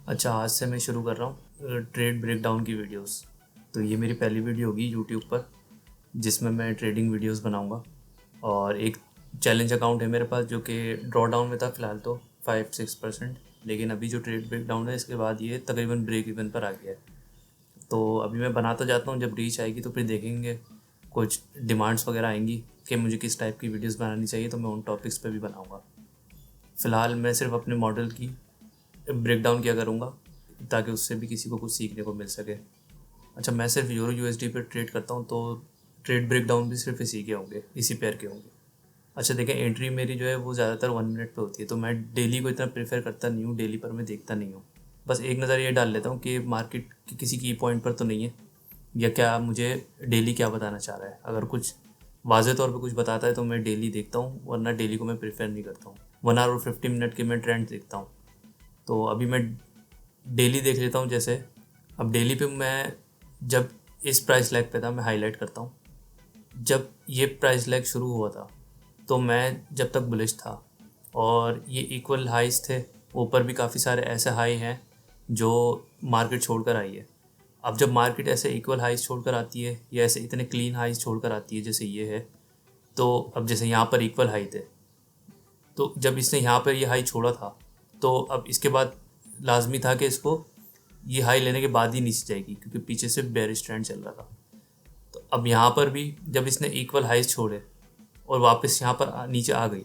अच्छा, आज से मैं शुरू कर रहा हूँ ट्रेड ब्रेकडाउन की वीडियोस। तो ये मेरी पहली वीडियो होगी यूट्यूब पर जिसमें मैं ट्रेडिंग वीडियोस बनाऊँगा। और एक चैलेंज अकाउंट है मेरे पास जो कि ड्रॉ डाउन में था फ़िलहाल तो 5-6%। लेकिन अभी जो ट्रेड ब्रेकडाउन है इसके बाद ये तकरीबन ब्रेक इवन पर आ गया है। तो अभी मैं बनाता जाता हूँ, जब रीच आएगी तो फिर देखेंगे कुछ डिमांड्स वगैरह आएंगी कि मुझे किस टाइप की वीडियोस बनानी चाहिए, तो मैं उन टॉपिक्स पे भी बनाऊँगा। फ़िलहाल मैं सिर्फ अपने मॉडल की ब्रेकडाउन किया करूँगा ताकि उससे भी किसी को कुछ सीखने को मिल सके। अच्छा, मैं सिर्फ यूरो यूएसडी पे ट्रेड करता हूँ, तो ट्रेड ब्रेकडाउन भी सिर्फ इसी के होंगे, इसी पेयर के होंगे। अच्छा देखें, एंट्री मेरी जो है वो ज़्यादातर 1 मिनट पे होती है, तो मैं डेली को इतना प्रेफर करता नहीं हूँ, डेली पर मैं देखता नहीं हूँ। बस एक नज़र ये डाल लेता हूँ कि मार्केट की किसी की पॉइंट पर तो नहीं है, या क्या मुझे डेली क्या बताना चाह रहा है। अगर कुछ वाज़े तौर पे कुछ बताता है तो मैं डेली देखता हूँ, वरना डेली को मैं प्रेफर नहीं करता हूँ। 1 आवर और 50 मिनट के मैं ट्रेंड देखता हूँ। तो अभी मैं डेली देख लेता हूँ। जैसे अब डेली पे मैं जब इस प्राइस लैग पे था, मैं हाईलाइट करता हूँ, जब ये प्राइस लैग शुरू हुआ था तो मैं जब तक बुलिश था और ये इक्वल हाइस थे, ऊपर भी काफ़ी सारे ऐसे हाई हैं जो मार्केट छोड़कर आई है। अब जब मार्केट ऐसे इक्वल हाइस छोड़कर आती है या ऐसे इतने क्लीन हाइस छोड़कर आती है जैसे ये है, तो अब जैसे यहाँ पर इक्वल हाई थे, तो जब इसने यहाँ पर ये हाई छोड़ा था तो अब इसके बाद लाजमी था कि इसको ये हाई लेने के बाद ही नीचे जाएगी, क्योंकि पीछे से बेरिश ट्रेंड चल रहा था। तो अब यहाँ पर भी जब इसने इक्वल हाइस छोड़े और वापस यहाँ पर नीचे आ गई,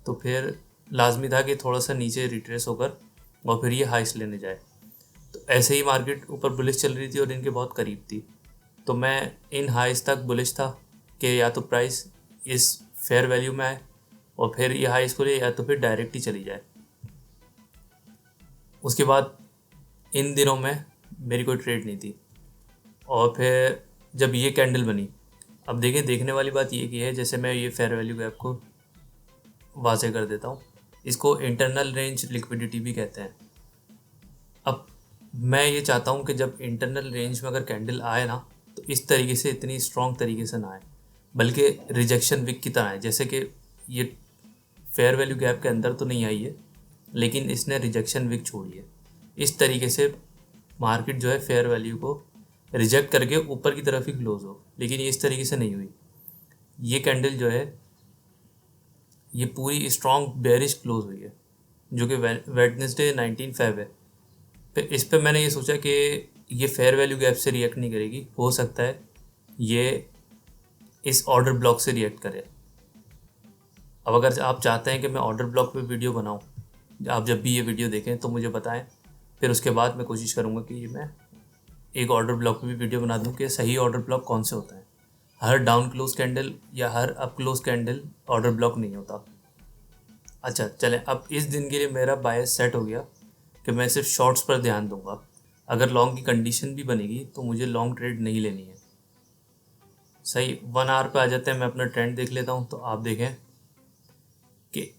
तो फिर लाजमी था कि थोड़ा सा नीचे रिट्रेस होकर और फिर ये हाइस लेने जाए। तो ऐसे ही मार्केट ऊपर बुलिश चल रही थी और इनके बहुत करीब थी, तो मैं इन हाइस तक बुलिश था कि या तो प्राइस इस फेयर वैल्यू में आए और फिर ये हाइस को ले, या तो फिर डायरेक्ट ही चली जाए। उसके बाद इन दिनों में मेरी कोई ट्रेड नहीं थी। और फिर जब ये कैंडल बनी, अब देखिए, देखने वाली बात ये की है, जैसे मैं ये फेयर वैल्यू गैप को वाज़े कर देता हूँ, इसको इंटरनल रेंज लिक्विडिटी भी कहते हैं। अब मैं ये चाहता हूँ कि जब इंटरनल रेंज में अगर कैंडल आए ना, तो इस तरीके से, इतनी स्ट्रॉन्ग तरीके से ना आए, बल्कि रिजेक्शन विक की तरह आए। जैसे कि ये फेयर वैल्यू गैप के अंदर तो नहीं आई है, लेकिन इसने रिजेक्शन विक छोड़ी है। इस तरीके से मार्केट जो है फेयर वैल्यू को रिजेक्ट करके ऊपर की तरफ ही क्लोज हो, लेकिन ये इस तरीके से नहीं हुई। ये कैंडल जो है ये पूरी स्ट्रॉन्ग बेरिश क्लोज हुई है, जो कि वेडनेसडे 19 फेब है। फिर इस पे मैंने ये सोचा कि ये फेयर वैल्यू गैप से रिएक्ट नहीं करेगी, हो सकता है ये इस ऑर्डर ब्लॉक से रिएक्ट करे। अब अगर आप चाहते हैं कि मैं ऑर्डर ब्लॉक पे वीडियो बनाऊं, आप जब भी ये वीडियो देखें तो मुझे बताएं, फिर उसके बाद मैं कोशिश करूंगा कि मैं एक ऑर्डर ब्लॉक पे भी वीडियो बना दूं कि सही ऑर्डर ब्लॉक कौन से होता है। हर डाउन क्लोज कैंडल या her up close candle order block नहीं होता। अच्छा चलें, अब इस दिन के लिए मेरा बायस सेट हो गया कि मैं सिर्फ शॉर्ट्स पर ध्यान दूंगा। अगर लॉन्ग की कंडीशन भी बनेगी तो मुझे लॉन्ग ट्रेड नहीं लेनी है। सही 1 आवर पे आ जाते हैं, मैं अपना ट्रेंड देख लेता हूँ। तो आप देखें कि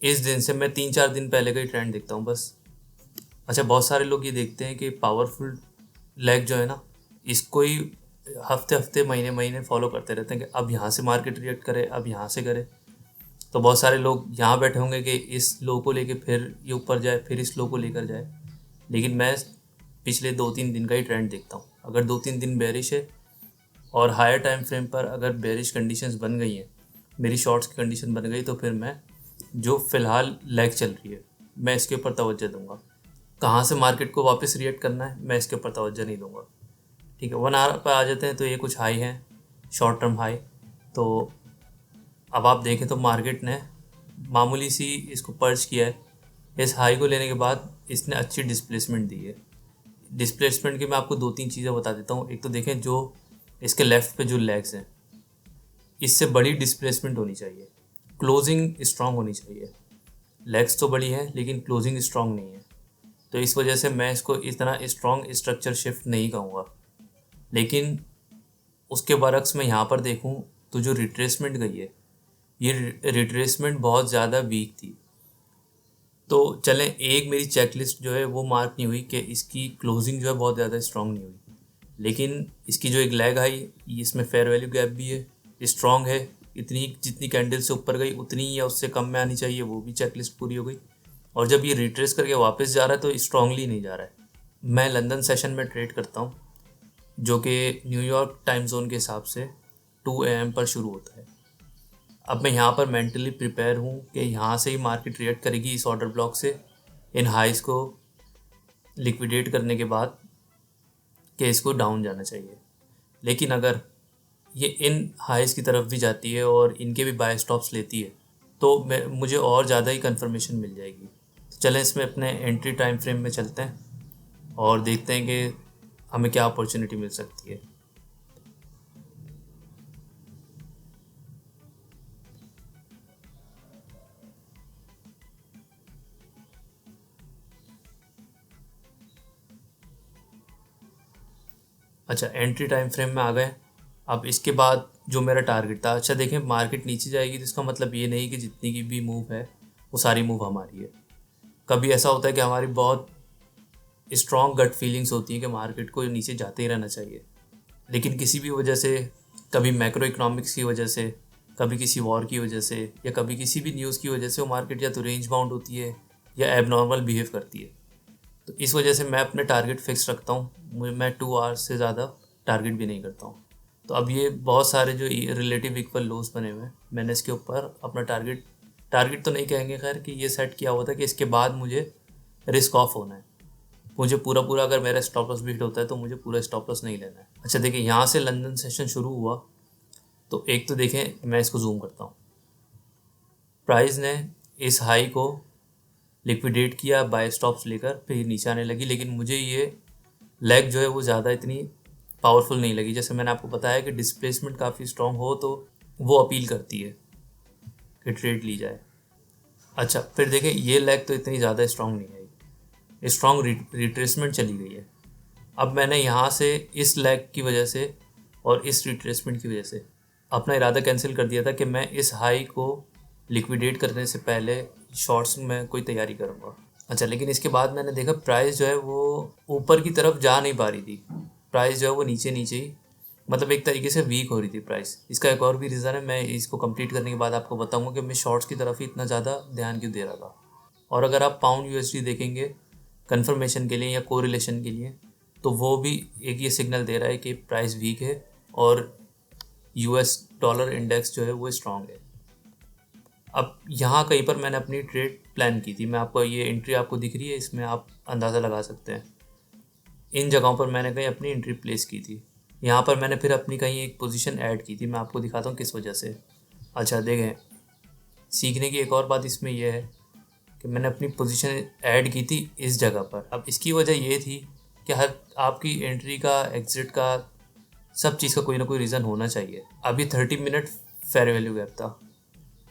इस दिन से मैं 3-4 दिन पहले का ही ट्रेंड देखता हूँ बस। अच्छा, बहुत सारे लोग ये देखते हैं कि पावरफुल लेग जो है ना, इसको ही हफ्ते हफ्ते महीने महीने फॉलो करते रहते हैं कि अब यहाँ से मार्केट रिएक्ट करे, अब यहाँ से करे। तो बहुत सारे लोग यहाँ बैठे होंगे कि इस लो को लेके फिर ये ऊपर जाए, फिर इस लो को लेकर जाए। लेकिन मैं पिछले 2-3 दिन का ही ट्रेंड देखता हूँ। अगर 2-3 दिन बेरिश है और हायर टाइम फ्रेम पर अगर बेरिश कंडीशंस बन गई हैं, मेरी शॉर्ट्स की कंडीशन बन गई, तो फिर मैं जो फ़िलहाल लैग चल रही है मैं इसके ऊपर तवज्जो दूंगा। कहाँ से मार्केट को वापस रिएक्ट करना है मैं इसके ऊपर तवज्जो नहीं दूंगा। ठीक है, 1 आवर पर आ जाते हैं। तो ये कुछ हाई हैं, शॉर्ट टर्म हाई। तो अब आप देखें तो मार्केट ने मामूली सी इसको पर्च किया है। इस हाई को लेने के बाद इसने अच्छी डिस्प्लेसमेंट दी है। डिस्प्लेसमेंट की मैं आपको 2-3 चीज़ें बता देता हूँ। एक तो देखें, जो इसके लेफ़्ट पे जो लेग्स हैं, इससे बड़ी डिस्प्लेसमेंट होनी चाहिए, क्लोजिंग स्ट्रांग होनी चाहिए। लेग्स तो बड़ी है लेकिन क्लोजिंग स्ट्रांग नहीं है, तो इस वजह से मैं इसको इतना स्ट्रांग स्ट्रक्चर शिफ्ट नहीं कहूँगा। लेकिन उसके बरक्स में यहाँ पर देखूँ तो जो रिट्रेसमेंट गई है, ये रिट्रेसमेंट बहुत ज़्यादा वीक थी। तो चलें, एक मेरी चेकलिस्ट जो है वो मार्क नहीं हुई कि इसकी क्लोजिंग जो है बहुत ज़्यादा स्ट्रांग नहीं हुई, लेकिन इसकी जो एक लैग आई, इसमें फेयर वैल्यू गैप भी है, स्ट्रांग है। इतनी जितनी कैंडल से ऊपर गई उतनी या उससे कम में आनी चाहिए, वो भी चेकलिस्ट पूरी हो गई। और जब ये रिट्रेस करके वापस जा रहा है तो स्ट्रांगली नहीं जा रहा है, मैं लंदन सेशन में ट्रेड करता हूँ, जो कि न्यूयॉर्क टाइम जोन के हिसाब से 2 AM पर शुरू होता है। अब मैं यहाँ पर मेंटली प्रिपेयर हूँ कि यहाँ से ही मार्केट रिएक्ट करेगी इस ऑर्डर ब्लॉक से, इन हाइस को लिक्विडेट करने के बाद कि इसको डाउन जाना चाहिए। लेकिन अगर ये इन हाइस की तरफ भी जाती है और इनके भी बाय स्टॉप्स लेती है तो मुझे और ज़्यादा ही कंफर्मेशन मिल जाएगी। तो चलें इसमें अपने एंट्री टाइम फ्रेम में चलते हैं और देखते हैं कि हमें क्या अपॉर्चुनिटी मिल सकती है। अच्छा, एंट्री टाइम फ्रेम में आ गए। अब इसके बाद जो मेरा टारगेट था, अच्छा देखें, मार्केट नीचे जाएगी तो इसका मतलब ये नहीं कि जितनी की भी मूव है वो सारी मूव हमारी है। कभी ऐसा होता है कि हमारी बहुत स्ट्रॉन्ग गट फीलिंग्स होती हैं कि मार्केट को नीचे जाते ही रहना चाहिए, लेकिन किसी भी वजह से, कभी मैक्रो इकोनॉमिक्स की वजह से, कभी किसी वॉर की वजह से, या कभी किसी भी न्यूज़ की वजह से वो मार्केट या तो रेंज बाउंड होती है या एबनॉर्मल बिहेव करती है। तो इस वजह से मैं अपने टारगेट फिक्स रखता हूँ। मैं 2 आवर्स से ज़्यादा टारगेट भी नहीं करता हूँ। तो अब ये बहुत सारे जो रिलेटिव इक्वल लोज बने हुए हैं, मैंने इसके ऊपर अपना टारगेट तो नहीं कहेंगे खैर, कि ये सेट किया हुआ था कि इसके बाद मुझे रिस्क ऑफ होना है। मुझे पूरा पूरा अगर मेरा स्टॉप लॉस भी हिट होता है तो मुझे पूरा स्टॉप लॉस नहीं लेना है। अच्छा देखिए, यहाँ से लंदन सेशन शुरू हुआ तो एक तो देखें, मैं इसको जूम करता हूँ, प्राइस ने इस हाई को लिक्विडेट किया बाय स्टॉप्स लेकर, फिर नीचे आने लगी, लेकिन मुझे ये लेग जो है वो ज़्यादा इतनी पावरफुल नहीं लगी। जैसे मैंने आपको बताया कि डिस्प्लेसमेंट काफ़ी स्ट्रॉन्ग हो तो वो अपील करती है कि ट्रेड ली जाए। अच्छा, फिर देखें, ये लेग तो इतनी ज़्यादा स्ट्रॉन्ग नहीं आई, स्ट्रॉन्ग रिट्रेसमेंट चली गई है। अब मैंने यहाँ से इस लेग की वजह से और इस रिट्रेसमेंट की वजह से अपना इरादा कैंसिल कर दिया था कि मैं इस हाई को लिक्विडेट करने से पहले शॉर्ट्स में कोई तैयारी करूँगा। अच्छा, लेकिन इसके बाद मैंने देखा प्राइस जो है वो ऊपर की तरफ जा नहीं पा रही थी। प्राइस जो है वो नीचे नीचे ही, मतलब एक तरीके से वीक हो रही थी प्राइस। इसका एक और भी रीज़न है, मैं इसको कंप्लीट करने के बाद आपको बताऊंगा कि मैं शॉर्ट्स की तरफ ही इतना ज़्यादा ध्यान क्यों दे रहा था। और अगर आप पाउंड यूएसडी देखेंगे कंफर्मेशन के लिए या कोरिलेशन के लिए, तो वो भी एक ये सिग्नल दे रहा है कि प्राइस वीक है और यूएस डॉलर इंडेक्स जो है वो स्ट्रांग है। अब यहाँ कहीं पर मैंने अपनी ट्रेड प्लान की थी। मैं आपको ये एंट्री आपको दिख रही है, इसमें आप अंदाज़ा लगा सकते हैं इन जगहों पर मैंने कहीं अपनी एंट्री प्लेस की थी। यहाँ पर मैंने फिर अपनी कहीं एक पोजीशन ऐड की थी, मैं आपको दिखाता हूँ किस वजह से। अच्छा देखें, सीखने की एक और बात इसमें यह है कि मैंने अपनी पोजीशन ऐड की थी इस जगह पर। अब इसकी वजह ये थी कि हर आपकी एंट्री का, एग्ज़िट का, सब चीज़ का कोई ना कोई रीज़न होना चाहिए। अभी 30 मिनट फेयर वैल्यू गैप था,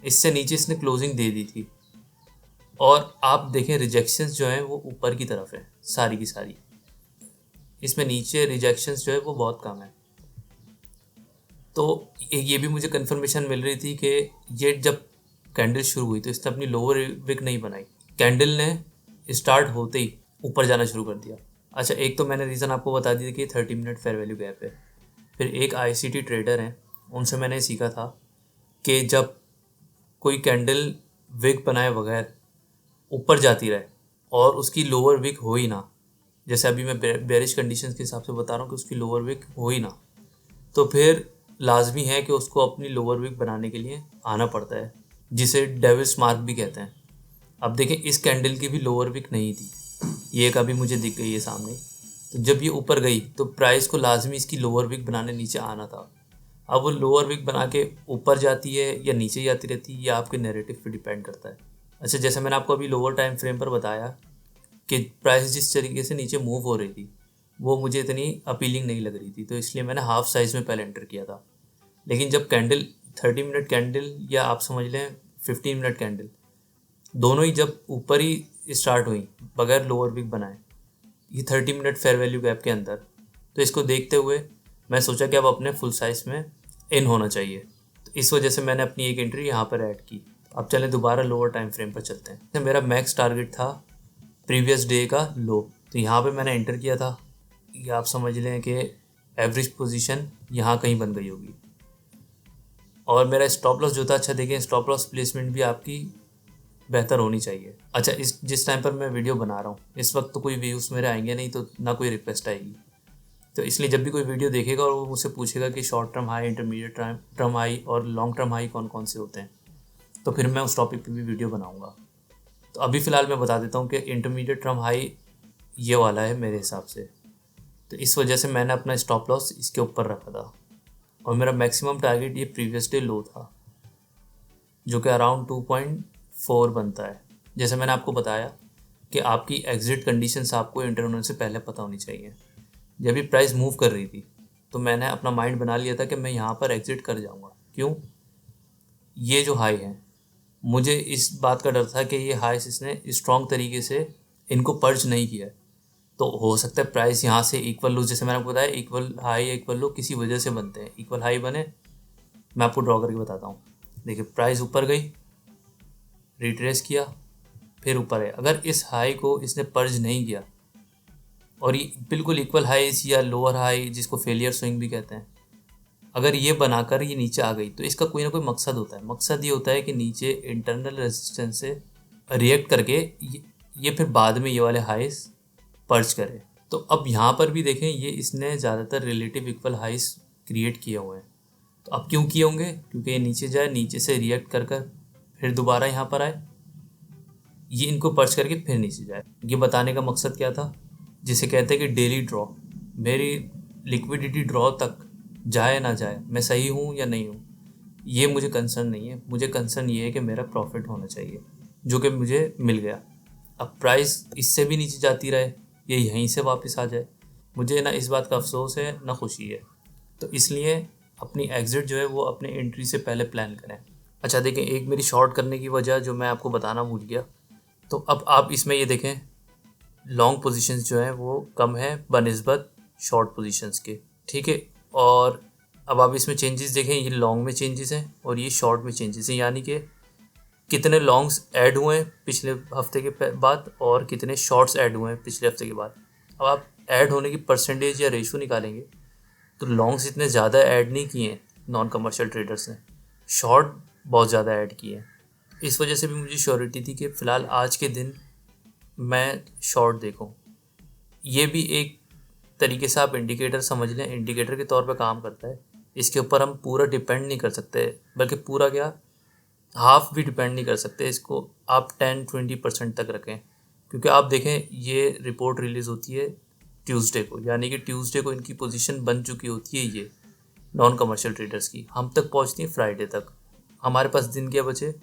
इससे नीचे इसने क्लोजिंग दे दी थी और आप देखें रिजेक्शंस जो हैं वो ऊपर की तरफ है सारी की सारी। इसमें नीचे रिजेक्शंस जो है वो बहुत कम है। तो ये भी मुझे कंफर्मेशन मिल रही थी कि ये जब कैंडल शुरू हुई तो इसने अपनी लोअर विक नहीं बनाई, कैंडल ने स्टार्ट होते ही ऊपर जाना शुरू कर दिया। अच्छा, एक तो मैंने रीज़न आपको बता दिया कि 30 मिनट फेयर वैल्यू गैप है। फिर एक ICT ट्रेडर हैं, उनसे मैंने सीखा था कि जब कोई कैंडल विक बनाए बगैर ऊपर जाती रहे और उसकी लोअर विक हो ही ना, जैसे अभी मैं बेरिश कंडीशंस के हिसाब से बता रहा हूँ कि उसकी लोअर विक हो ही ना, तो फिर लाजमी है कि उसको अपनी लोअर विक बनाने के लिए आना पड़ता है, जिसे डेविल्स मार्क भी कहते हैं। अब देखें, इस कैंडल की भी लोअर विक नहीं थी, ये एक अभी मुझे दिख गई है सामने। तो जब ये ऊपर गई तो प्राइस को लाजमी इसकी लोअर विक बनाने नीचे आना था। अब वो लोअर विक बना के ऊपर जाती है या नीचे जाती रहती है, ये आपके नैरेटिव पे डिपेंड करता है। अच्छा, जैसे मैंने आपको अभी लोअर टाइम फ्रेम पर बताया कि प्राइस जिस तरीके से नीचे मूव हो रही थी वो मुझे इतनी अपीलिंग नहीं लग रही थी, तो इसलिए मैंने हाफ साइज़ में पहले एंटर किया था। लेकिन जब कैंडल 30 मिनट कैंडल या आप समझ लें 15 मिनट कैंडल, दोनों ही जब ऊपर ही स्टार्ट हुई बगैर लोअर विक बनाए, ये 30 मिनट फेयर वैल्यू गैप के अंदर, तो इसको देखते हुए मैं सोचा कि अब अपने फुल साइज़ में इन होना चाहिए। तो इस वजह से मैंने अपनी एक एंट्री यहाँ पर ऐड की। अब चलें दोबारा लोअर टाइम फ्रेम पर चलते हैं। तो मेरा मैक्स टारगेट था प्रीवियस डे का लो, तो यहाँ पे मैंने एंटर किया था। ये आप समझ लें कि एवरेज पोजीशन यहाँ कहीं बन गई होगी और मेरा स्टॉप लॉस जो था, अच्छा देखें, स्टॉप लॉस प्लेसमेंट भी आपकी बेहतर होनी चाहिए। अच्छा, इस जिस टाइम पर मैं वीडियो बना रहा हूँ इस वक्त तो कोई व्यूज़ मेरे आएंगे नहीं, तो ना कोई रिक्वेस्ट आएगी। तो इसलिए जब भी कोई वीडियो देखेगा और वो मुझसे पूछेगा कि short term high, intermediate term high और लॉन्ग टर्म हाई कौन कौन से होते हैं, तो फिर मैं उस टॉपिक पे भी वीडियो बनाऊंगा। तो अभी फ़िलहाल मैं बता देता हूँ कि इंटरमीडिएट टर्म हाई ये वाला है मेरे हिसाब से। तो इस वजह से मैंने अपना स्टॉप लॉस इसके ऊपर रखा था और मेरा मैक्सिमम टारगेट ये प्रीवियस डे लो था, जो कि अराउंड 2.4 बनता है। जैसे मैंने आपको बताया कि आपकी एग्जिट कंडीशंस आपको एंटर होने से पहले पता होनी चाहिए। जब भी प्राइस मूव कर रही थी तो मैंने अपना माइंड बना लिया था कि मैं यहाँ पर एग्जिट कर जाऊँगा। क्यों? ये जो हाई है, मुझे इस बात का डर था कि ये हाइस इसने स्ट्रॉन्ग तरीके से इनको पर्च नहीं किया है, तो हो सकता है प्राइस यहाँ से इक्वल लो। जैसे मैंने आपको बताया इक्वल हाई इक्वल लो किसी वजह से बनते हैं। इक्वल हाई बने, मैं आपको ड्रॉ करके बताता हूँ। देखिए प्राइस ऊपर गई, रिट्रेस किया, फिर ऊपर है। अगर इस हाई को इसने पर्ज नहीं किया और ये बिल्कुल इक्वल हाइस या लोअर हाई जिसको फेलियर स्विंग भी कहते हैं, अगर ये बनाकर ये नीचे आ गई तो इसका कोई ना कोई मकसद होता है। मकसद ये होता है कि नीचे इंटरनल रेजिस्टेंस से रिएक्ट करके ये फिर बाद में ये वाले हाइस पर्च करे। तो अब यहाँ पर भी देखें, ये इसने ज़्यादातर रिलेटिव इक्वल हाइस क्रिएट किए हुए हैं। तो अब क्यों किए होंगे? क्योंकि ये नीचे जाए, नीचे से रिएक्ट कर फिर दोबारा यहाँ पर आए, ये इनको पर्च करके फिर नीचे जाए। ये बताने का मकसद क्या था? जिसे कहते हैं कि डेली ड्रॉ, मेरी लिक्विडिटी ड्रॉ तक जाए ना जाए, मैं सही हूँ या नहीं हूँ, ये मुझे कंसर्न नहीं है। मुझे कंसर्न ये है कि मेरा प्रॉफिट होना चाहिए, जो कि मुझे मिल गया। अब प्राइस इससे भी नीचे जाती रहे, ये यहीं से वापस आ जाए, मुझे ना इस बात का अफसोस है ना खुशी है। तो इसलिए अपनी एग्ज़िट जो है वो अपने एंट्री से पहले प्लान करें। अच्छा देखें, एक मेरी शॉर्ट करने की वजह जो मैं आपको बताना भूल गया, तो अब आप इसमें ये देखें, लॉन्ग पोजीशंस जो हैं वो कम है बनिस्बत शॉर्ट पोजीशंस के, ठीक है। और अब आप इसमें चेंजेस देखें, ये लॉन्ग में चेंजेस हैं और ये शॉर्ट में चेंजेस हैं, यानी कि कितने लॉन्ग्स ऐड हुए हैं पिछले हफ्ते के बाद और कितने शॉर्ट्स ऐड हुए हैं पिछले हफ्ते के बाद। अब आप ऐड होने की परसेंटेज या रेशो निकालेंगे तो लॉन्ग्स इतने ज़्यादा ऐड नहीं किए हैं नॉन कमर्शियल ट्रेडर्स ने, शॉर्ट बहुत ज़्यादा ऐड किए हैं। इस वजह से भी मुझे श्योरिटी थी कि फ़िलहाल आज के दिन मैं शॉर्ट देखूं। ये भी एक तरीके से आप इंडिकेटर समझ लें, इंडिकेटर के तौर पे काम करता है। इसके ऊपर हम पूरा डिपेंड नहीं कर सकते, बल्कि पूरा क्या, हाफ भी डिपेंड नहीं कर सकते। इसको आप 10-20% तक रखें, क्योंकि आप देखें ये रिपोर्ट रिलीज़ होती है ट्यूसडे को, यानी कि ट्यूसडे को इनकी पोजीशन बन चुकी होती है ये नॉन कमर्शियल ट्रेडर्स की। हम तक पहुंचती है फ्राइडे तक। हमारे पास दिन क्या बचे?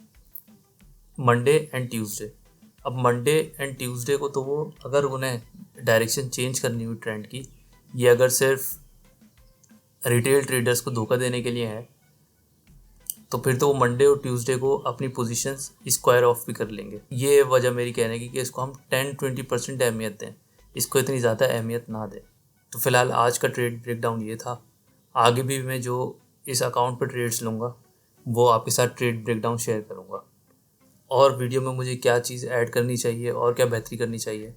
Monday and Tuesday. अब मंडे एंड ट्यूसडे को तो वो अगर उन्हें डायरेक्शन चेंज करनी हुई ट्रेंड की, ये अगर सिर्फ रिटेल ट्रेडर्स को धोखा देने के लिए है, तो फिर तो वो मंडे और ट्यूसडे को अपनी पोजीशंस स्क्वायर ऑफ भी कर लेंगे। ये वजह मेरी कहने की कि इसको हम 10-20% अहमियत दें, इसको इतनी ज़्यादा अहमियत ना दें। तो फ़िलहाल आज का ट्रेड ब्रेकडाउन ये था। आगे भी मैं जो इस अकाउंट पर ट्रेड्स लूँगा वो आपके साथ ट्रेड ब्रेकडाउन शेयर करूँगा। और वीडियो में मुझे क्या चीज़ ऐड करनी चाहिए और क्या बेहतरी करनी चाहिए,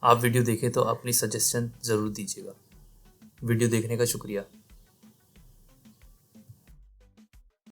आप वीडियो देखें तो अपनी सजेशन ज़रूर दीजिएगा। वीडियो देखने का शुक्रिया।